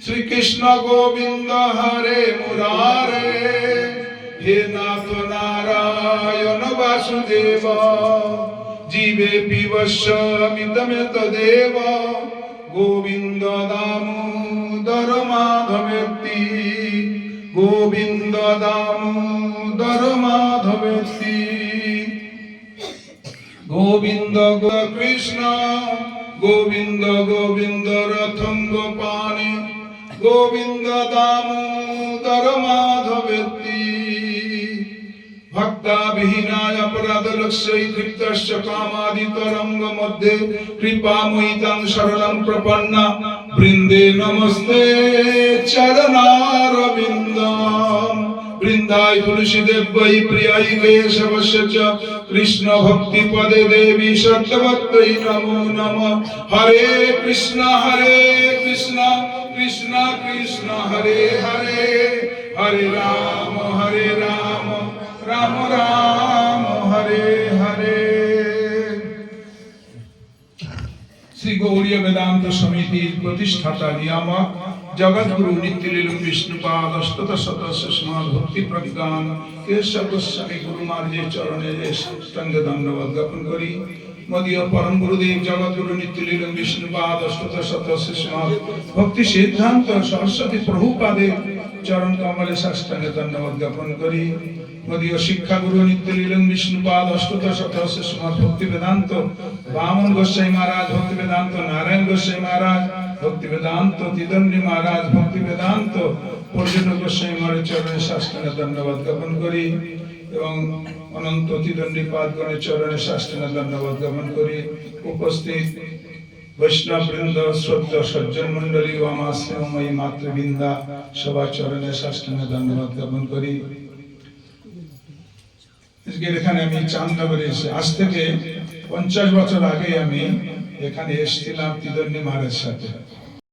শ্রী কৃষ্ণ গোবিন্দ হরে মুরারে, হে নাথ নারায়ণ বাসুদেব, জীবে পিবস্য মিতমেত দেব, গোবিন্দ দামোদর মাধবেতি, গোবিন্দ দামোদর মাধবেতি। গোবিন্দ কৃষ্ণ গোবিন্দ গোবিন্দ রথঙ্গ পাণি, গোবিন্দ দামোদর মাধবেতি। ভক্তাবিহীনায় অপরাধলক্ষ্যৈ ক্ষিপ্তস্য কামাদি তরঙ্গ মধ্যে কৃপাময়ী তাং শরণং প্রপন্না, বৃন্দে নমস্তে চরণারবিন্দম। বৃন্দায় তুলসীদেব বৈ প্রিয়াই কেশবস্য চ, কৃষ্ণ ভক্তি পদে দেবী সত্যবত্যৈ নমো নমঃ। হরে কৃষ্ণ কৃষ্ণ কৃষ্ণ হরে হরে, হরে রাম রাম রাম হরে হরে। শ্রী গৌড়ীয় বেদান্ত সমিতির প্রতিষ্ঠাতা নিয়ামক জগৎগুরু নিত্যলীল বিষ্ণুপাদ অষ্টদশ শতসস্মাদ ভক্তি প্রজ্ঞান কেশব গোস্বামী গুরুমার্যের চরণে সাষ্টাঙ্গ দণ্ডবত জ্ঞাপন করি। মদীয় পরম গুরুদেব জগৎগুরু নিত্যলীল বিষ্ণুপাদ অষ্টদশ শতসস্মাদ ভক্তি সিদ্ধান্ত সরস্বতী প্রভুপাদের চরণ কমলে সাষ্টাঙ্গ দণ্ডবত জ্ঞাপন করি। মদীয় শিক্ষাগুরু নিত্যলীল বিষ্ণুপাদ অষ্টদশ শতসস্মাদ ভক্তি বেদান্ত বামন গোস্বামী মহারাজ, ভক্তি বেদান্ত নারায়ণ গোস্বামী মহারাজ, ভক্তি বেদান্ত তিদণ্ডী মহারাজ, ভক্তি বেদান্ত পর্যটক গোস্বামী মহারাজ চরণে সাষ্টাঙ্গ দণ্ডবত জ্ঞাপন করি এবং অনন্ত তিদণ্ডী পাদগণের চরণে সাষ্টাঙ্গ দণ্ডবত জ্ঞাপন করি। উপস্থিত বৈষ্ণব বৃন্দ, শ্রদ্ধা সজ্জন মন্ডলী ও আমার স্নেহময়ী মাতৃবৃন্দা সবার চরণে সাষ্টাঙ্গ দণ্ডবত জ্ঞাপন করি। এখানে আমি চান্দনগরে এসে আজ থেকে 50 বছর আগে আমি এখানে এসেছিলাম তিদণ্ডী মহারাজের সাথে।